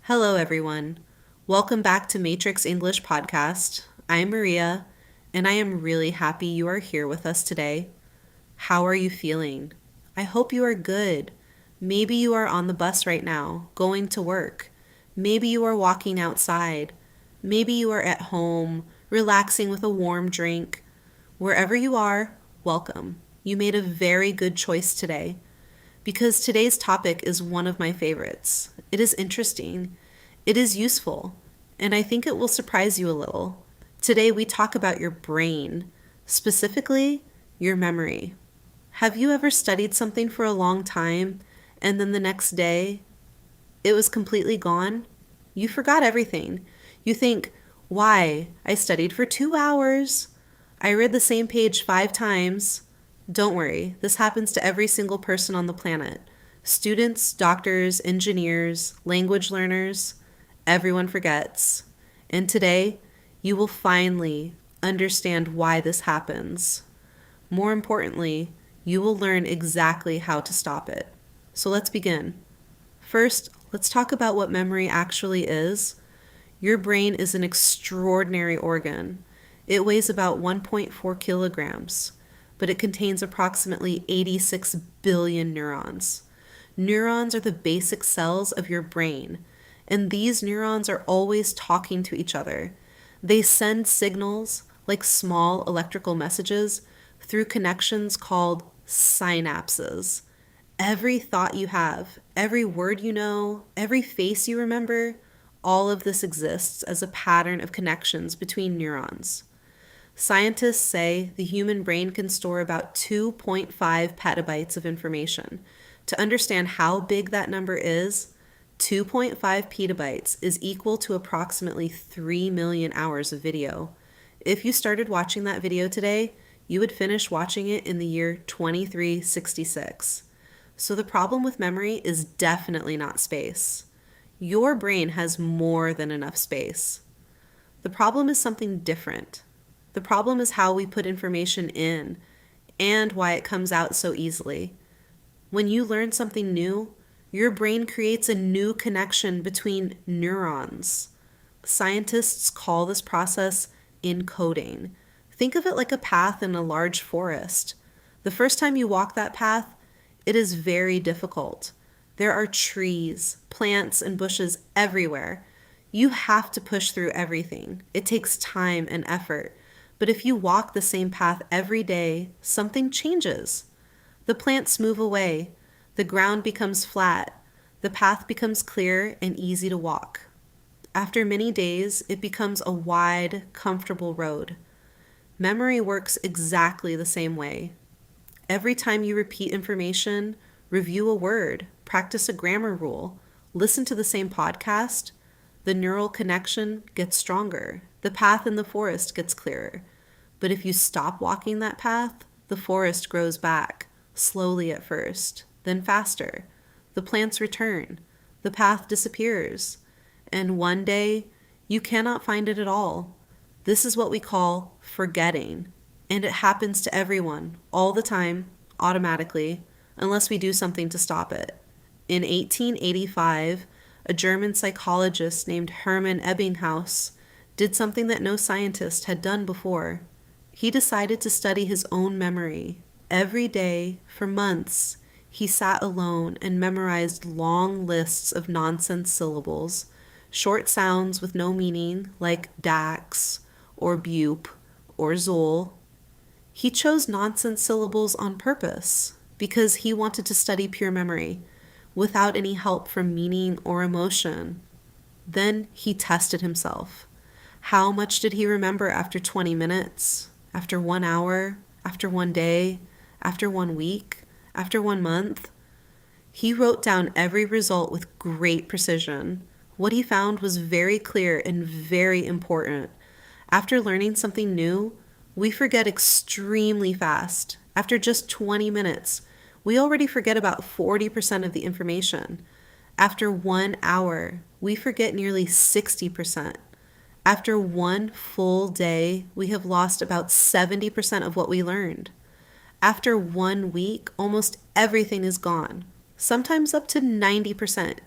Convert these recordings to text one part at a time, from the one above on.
Hello, everyone. Welcome back to Matrix English Podcast. I'm Maria, and I am really happy you are here with us today. How are you feeling? I hope you are good. Maybe you are on the bus right now, going to work. Maybe you are walking outside. Maybe you are at home, relaxing with a warm drink. Wherever you are, welcome. You made a very good choice today. Because today's topic is one of my favorites. It is interesting, it is useful, and I think it will surprise you a little. Today we talk about your brain, specifically your memory. Have you ever studied something for a long time and then the next day it was completely gone? You forgot everything. You think, why? I studied for 2 hours. I read the same page 5 times. Don't worry, this happens to every single person on the planet. Students, doctors, engineers, language learners, everyone forgets. And today, you will finally understand why this happens. More importantly, you will learn exactly how to stop it. So let's begin. First, let's talk about what memory actually is. Your brain is an extraordinary organ. It weighs about 1.4 kilograms. But it contains approximately 86 billion neurons. Neurons are the basic cells of your brain, and these neurons are always talking to each other. They send signals, like small electrical messages, through connections called synapses. Every thought you have, every word you know, every face you remember, all of this exists as a pattern of connections between neurons. Scientists say the human brain can store about 2.5 petabytes of information. To understand how big that number is, 2.5 petabytes is equal to approximately 3 million hours of video. If you started watching that video today, you would finish watching it in the year 2366. So the problem with memory is definitely not space. Your brain has more than enough space. The problem is something different. The problem is how we put information in and why it comes out so easily. When you learn something new, your brain creates a new connection between neurons. Scientists call this process encoding. Think of it like a path in a large forest. The first time you walk that path, it is very difficult. There are trees, plants, and bushes everywhere. You have to push through everything. It takes time and effort. But if you walk the same path every day, something changes. The plants move away, the ground becomes flat, the path becomes clear and easy to walk. After many days, it becomes a wide, comfortable road. Memory works exactly the same way. Every time you repeat information, review a word, practice a grammar rule, listen to the same podcast, the neural connection gets stronger. The path in the forest gets clearer. But if you stop walking that path, the forest grows back, slowly at first, then faster. The plants return. The path disappears. And one day, you cannot find it at all. This is what we call forgetting. And it happens to everyone, all the time, automatically, unless we do something to stop it. In 1885, a German psychologist named Hermann Ebbinghaus did something that no scientist had done before. He decided to study his own memory. Every day, for months, he sat alone and memorized long lists of nonsense syllables, short sounds with no meaning like dax or bupe or zol. He chose nonsense syllables on purpose because he wanted to study pure memory without any help from meaning or emotion. Then he tested himself. How much did he remember after 20 minutes, after 1 hour, after 1 day, after 1 week, after 1 month? He wrote down every result with great precision. What he found was very clear and very important. After learning something new, we forget extremely fast. After just 20 minutes, we already forget about 40% of the information. After 1 hour, we forget nearly 60%. After 1 full day, we have lost about 70% of what we learned. After 1 week, almost everything is gone, sometimes up to 90%.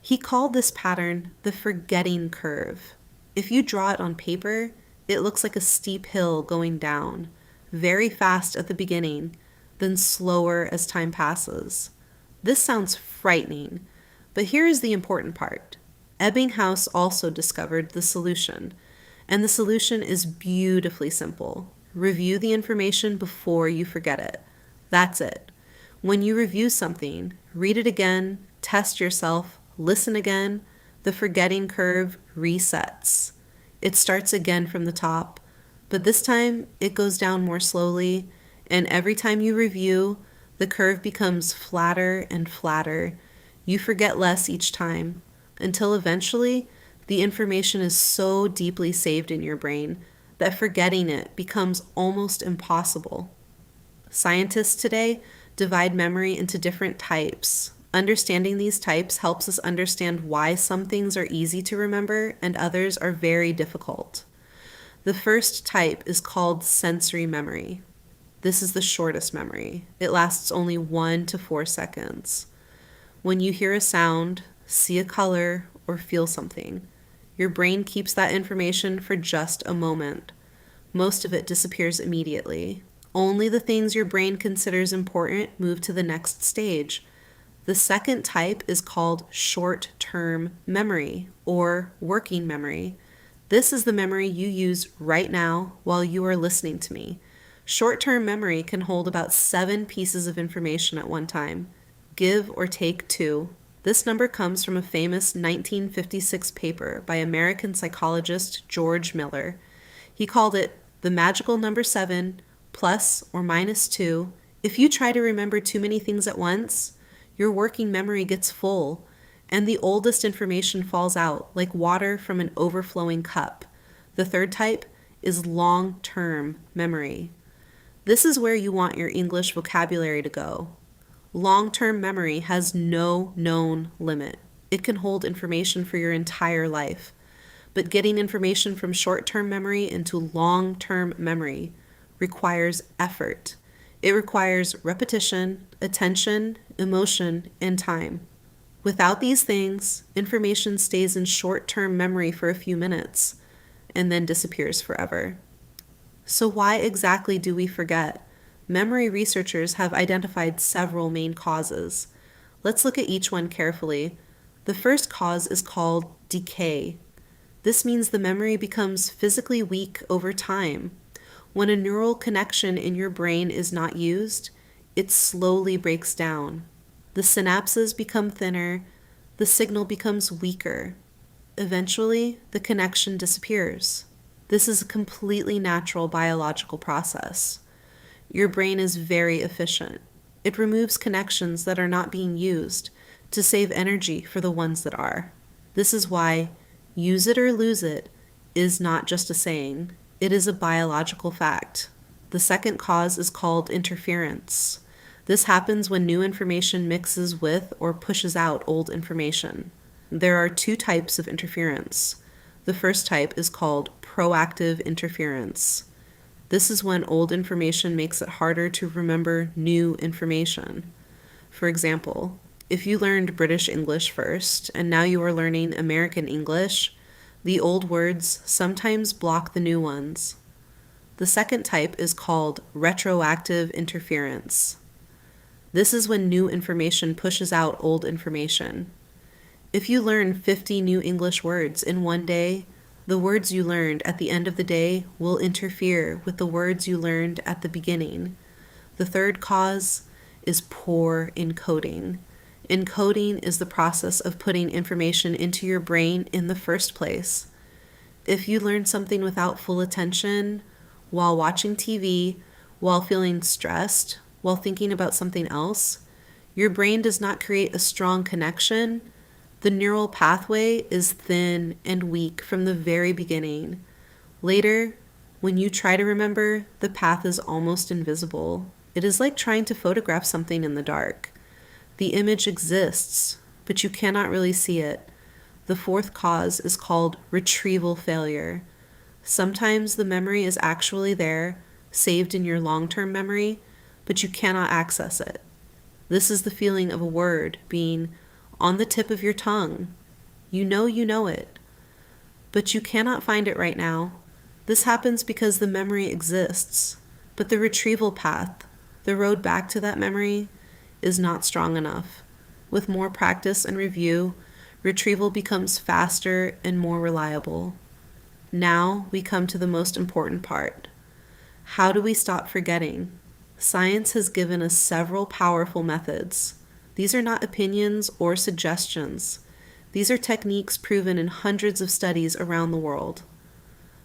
He called this pattern the forgetting curve. If you draw it on paper, it looks like a steep hill going down, very fast at the beginning, then slower as time passes. This sounds frightening, but here is the important part. Ebbinghaus also discovered the solution, and the solution is beautifully simple. Review the information before you forget it. That's it. When you review something, read it again, test yourself, listen again, the forgetting curve resets. It starts again from the top, but this time it goes down more slowly, and every time you review, the curve becomes flatter and flatter. You forget less each time, until eventually the information is so deeply saved in your brain that forgetting it becomes almost impossible. Scientists today divide memory into different types. Understanding these types helps us understand why some things are easy to remember and others are very difficult. The first type is called sensory memory. This is the shortest memory. It lasts only 1 to 4 seconds. When you hear a sound, see a color, or feel something, your brain keeps that information for just a moment. Most of it disappears immediately. Only the things your brain considers important move to the next stage. The second type is called short-term memory or working memory. This is the memory you use right now while you are listening to me. Short-term memory can hold about 7 pieces of information at one time. Give or take 2. This number comes from a famous 1956 paper by American psychologist George Miller. He called it the magical number 7 plus or minus 2. If you try to remember too many things at once, your working memory gets full, and the oldest information falls out like water from an overflowing cup. The third type is long-term memory. This is where you want your English vocabulary to go. Long-term memory has no known limit. It can hold information for your entire life. But getting information from short-term memory into long-term memory requires effort. It requires repetition, attention, emotion, and time. Without these things, information stays in short-term memory for a few minutes and then disappears forever. So why exactly do we forget? Memory researchers have identified several main causes. Let's look at each one carefully. The first cause is called decay. This means the memory becomes physically weak over time. When a neural connection in your brain is not used, it slowly breaks down. The synapses become thinner, the signal becomes weaker. Eventually, the connection disappears. This is a completely natural biological process. Your brain is very efficient. It removes connections that are not being used to save energy for the ones that are. This is why use it or lose it is not just a saying. It is a biological fact. The second cause is called interference. This happens when new information mixes with or pushes out old information. There are 2 types of interference. The first type is called proactive interference. This is when old information makes it harder to remember new information. For example, if you learned British English first and now you are learning American English, the old words sometimes block the new ones. The second type is called retroactive interference. This is when new information pushes out old information. If you learn 50 new English words in one day, the words you learned at the end of the day will interfere with the words you learned at the beginning. The third cause is poor encoding. Encoding is the process of putting information into your brain in the first place. If you learn something without full attention, while watching TV, while feeling stressed, while thinking about something else, your brain does not create a strong connection. The neural pathway is thin and weak from the very beginning. Later, when you try to remember, the path is almost invisible. It is like trying to photograph something in the dark. The image exists, but you cannot really see it. The fourth cause is called retrieval failure. Sometimes the memory is actually there, saved in your long-term memory, but you cannot access it. This is the feeling of a word being on the tip of your tongue, You know it, but you cannot find it right now. This happens because the memory exists, but the retrieval path, the road back to that memory, is not strong enough. With more practice and review, retrieval becomes faster and more reliable. Now we come to the most important part. How do we stop forgetting? Science has given us several powerful methods. These are not opinions or suggestions. These are techniques proven in hundreds of studies around the world.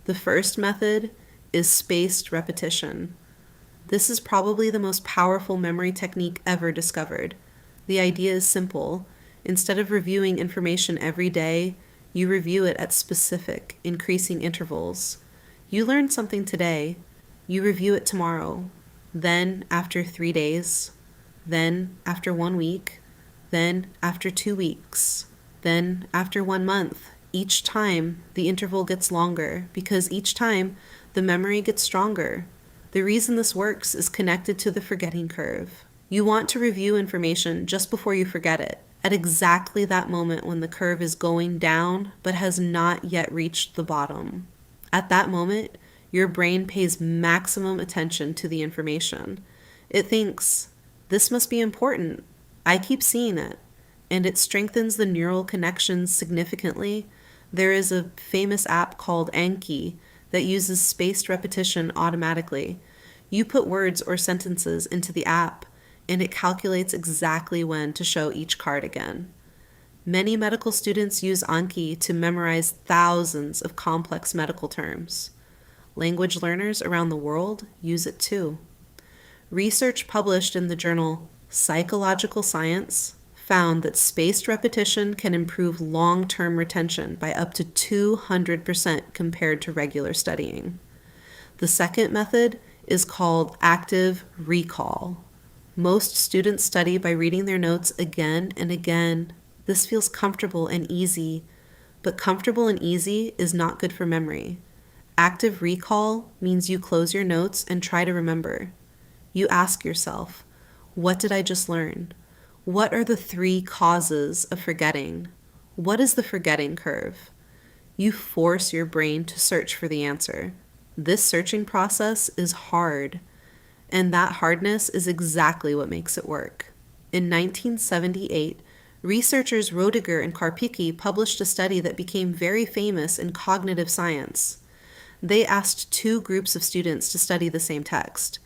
The first method is spaced repetition. This is probably the most powerful memory technique ever discovered. The idea is simple. Instead of reviewing information every day, you review it at specific, increasing intervals. You learned something today. You review it tomorrow. Then after 3 days. Then after 1 week. Then after 2 weeks. Then after 1 month. Each time, the interval gets longer because each time, the memory gets stronger. The reason this works is connected to the forgetting curve. You want to review information just before you forget it, at exactly that moment when the curve is going down but has not yet reached the bottom. At that moment, your brain pays maximum attention to the information. It thinks, this must be important. I keep seeing it. And it strengthens the neural connections significantly. There is a famous app called Anki that uses spaced repetition automatically. You put words or sentences into the app, and it calculates exactly when to show each card again. Many medical students use Anki to memorize thousands of complex medical terms. Language learners around the world use it too. Research published in the journal Psychological Science found that spaced repetition can improve long-term retention by up to 200% compared to regular studying. The second method is called active recall. Most students study by reading their notes again and again. This feels comfortable and easy, but comfortable and easy is not good for memory. Active recall means you close your notes and try to remember. You ask yourself, what did I just learn? What are the 3 causes of forgetting? What is the forgetting curve? You force your brain to search for the answer. This searching process is hard, and that hardness is exactly what makes it work. In 1978, researchers Roediger and Karpicke published a study that became very famous in cognitive science. They asked 2 groups of students to study the same text.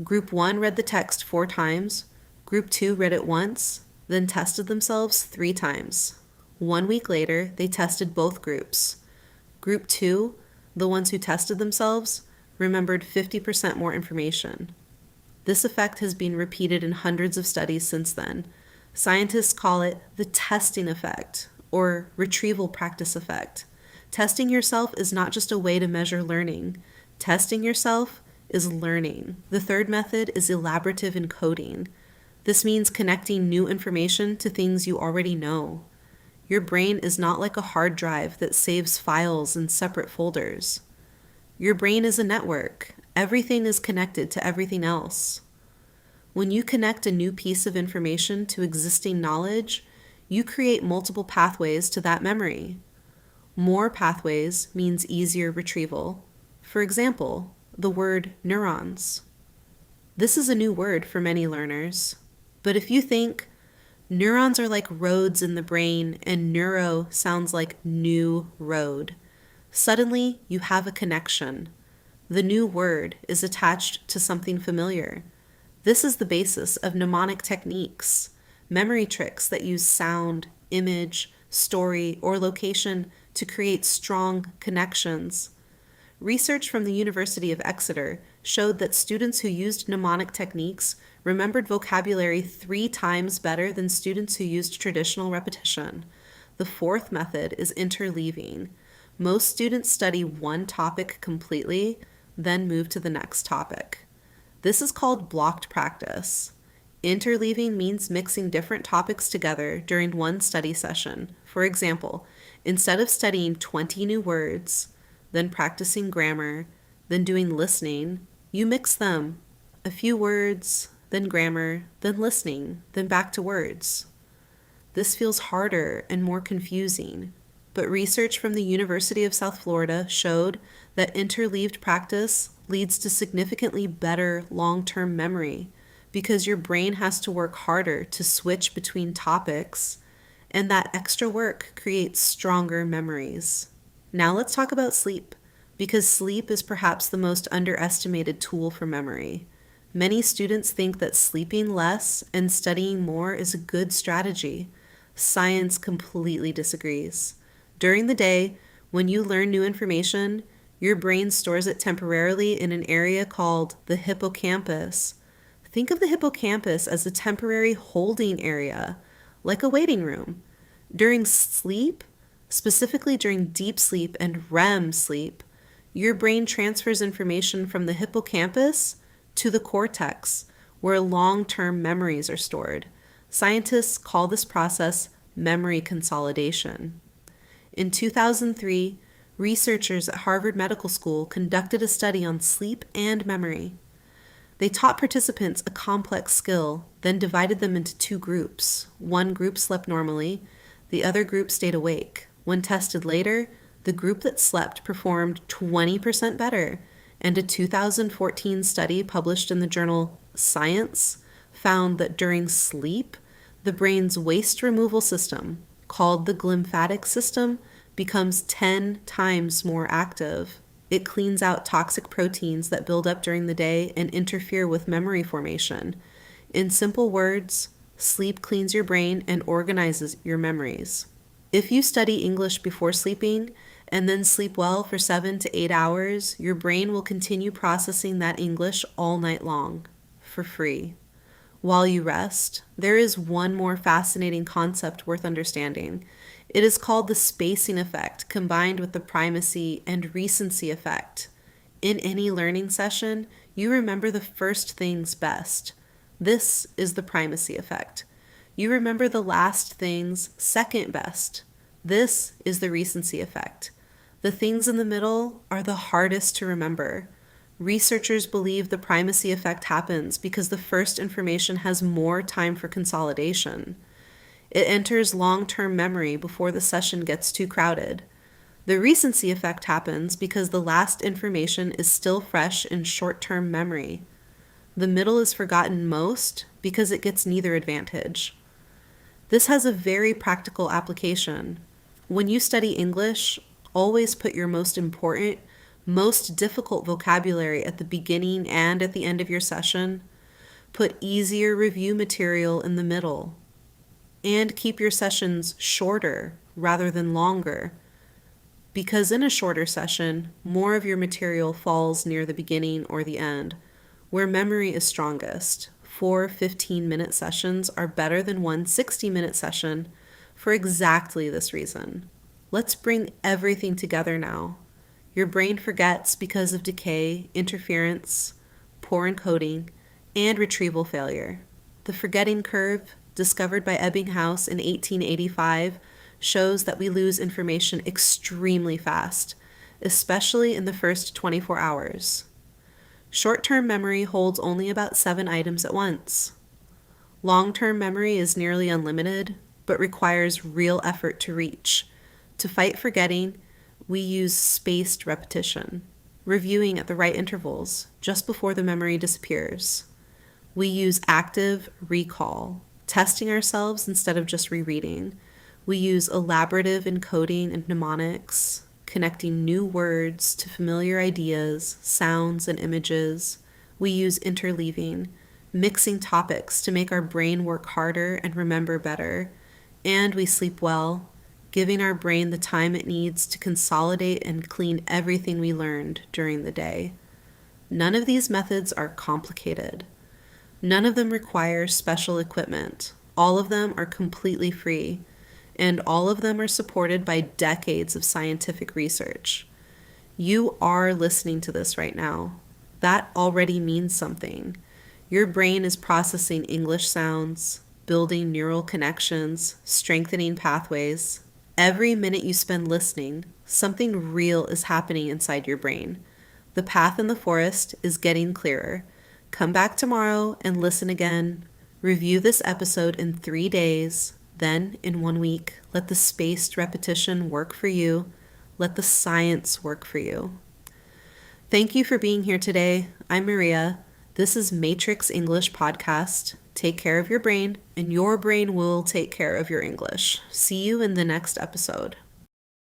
Group 1 read the text 4 times. Group 2 read it once, then tested themselves 3 times. 1 week later, they tested both groups. Group 2, the ones who tested themselves, remembered 50% more information. This effect has been repeated in hundreds of studies since then. Scientists call it the testing effect, or retrieval practice effect. Testing yourself is not just a way to measure learning. Testing yourself is learning. The third method is elaborative encoding. This means connecting new information to things you already know. Your brain is not like a hard drive that saves files in separate folders. Your brain is a network. Everything is connected to everything else. When you connect a new piece of information to existing knowledge, you create multiple pathways to that memory. More pathways means easier retrieval. For example, the word neurons. This is a new word for many learners. But if you think neurons are like roads in the brain and neuro sounds like new road, suddenly you have a connection. The new word is attached to something familiar. This is the basis of mnemonic techniques, memory tricks that use sound, image, story, or location to create strong connections. Research from the University of Exeter showed that students who used mnemonic techniques remembered vocabulary 3 times better than students who used traditional repetition. The fourth method is interleaving. Most students study one topic completely, then move to the next topic. This is called blocked practice. Interleaving means mixing different topics together during one study session. For example, instead of studying 20 new words, then practicing grammar, then doing listening, you mix them. A few words, then grammar, then listening, then back to words. This feels harder and more confusing. but research from the University of South Florida showed that interleaved practice leads to significantly better long-term memory because your brain has to work harder to switch between topics, and that extra work creates stronger memories. Now let's talk about sleep, because sleep is perhaps the most underestimated tool for memory. Many students think that sleeping less and studying more is a good strategy. Science completely disagrees. During the day, when you learn new information, your brain stores it temporarily in an area called the hippocampus. Think of the hippocampus as a temporary holding area, like a waiting room. During sleep, specifically during deep sleep and REM sleep, your brain transfers information from the hippocampus to the cortex, where long-term memories are stored. Scientists call this process memory consolidation. In 2003, researchers at Harvard Medical School conducted a study on sleep and memory. They taught participants a complex skill, then divided them into two groups. One group slept normally, the other group stayed awake. When tested later, the group that slept performed 20% better, and a 2014 study published in the journal Science found that during sleep, the brain's waste removal system, called the glymphatic system, becomes 10 times more active. It cleans out toxic proteins that build up during the day and interfere with memory formation. In simple words, sleep cleans your brain and organizes your memories. If you study English before sleeping and then sleep well for 7 to 8 hours, your brain will continue processing that English all night long, for free. While you rest, there is one more fascinating concept worth understanding. It is called the spacing effect, combined with the primacy and recency effect. In any learning session, you remember the first things best. This is the primacy effect. You remember the last things second best. This is the recency effect. The things in the middle are the hardest to remember. Researchers believe the primacy effect happens because the first information has more time for consolidation. It enters long-term memory before the session gets too crowded. The recency effect happens because the last information is still fresh in short-term memory. The middle is forgotten most because it gets neither advantage. This has a very practical application. When you study English, always put your most important, most difficult vocabulary at the beginning and at the end of your session. Put easier review material in the middle. And keep your sessions shorter rather than longer. Because in a shorter session, more of your material falls near the beginning or the end, where memory is strongest. 4 15-minute sessions are better than one 60-minute session for exactly this reason. Let's bring everything together now. Your brain forgets because of decay, interference, poor encoding, and retrieval failure. The forgetting curve, discovered by Ebbinghaus in 1885, shows that we lose information extremely fast, especially in the first 24 hours. Short-term memory holds only about 7 items at once. Long-term memory is nearly unlimited, but requires real effort to reach. To fight forgetting, we use spaced repetition, reviewing at the right intervals, just before the memory disappears. We use active recall, testing ourselves instead of just rereading. We use elaborative encoding and mnemonics, connecting new words to familiar ideas, sounds, and images. We use interleaving, mixing topics to make our brain work harder and remember better. And we sleep well, giving our brain the time it needs to consolidate and clean everything we learned during the day. None of these methods are complicated. None of them require special equipment. All of them are completely free, and all of them are supported by decades of scientific research. You are listening to this right now. That already means something. Your brain is processing English sounds, building neural connections, strengthening pathways. Every minute you spend listening, something real is happening inside your brain. The path in the forest is getting clearer. Come back tomorrow and listen again. Review this episode in 3 days. Then, in 1 week, let the spaced repetition work for you. Let the science work for you. Thank you for being here today. I'm Maria. This is Matrix English Podcast. Take care of your brain, and your brain will take care of your English. See you in the next episode.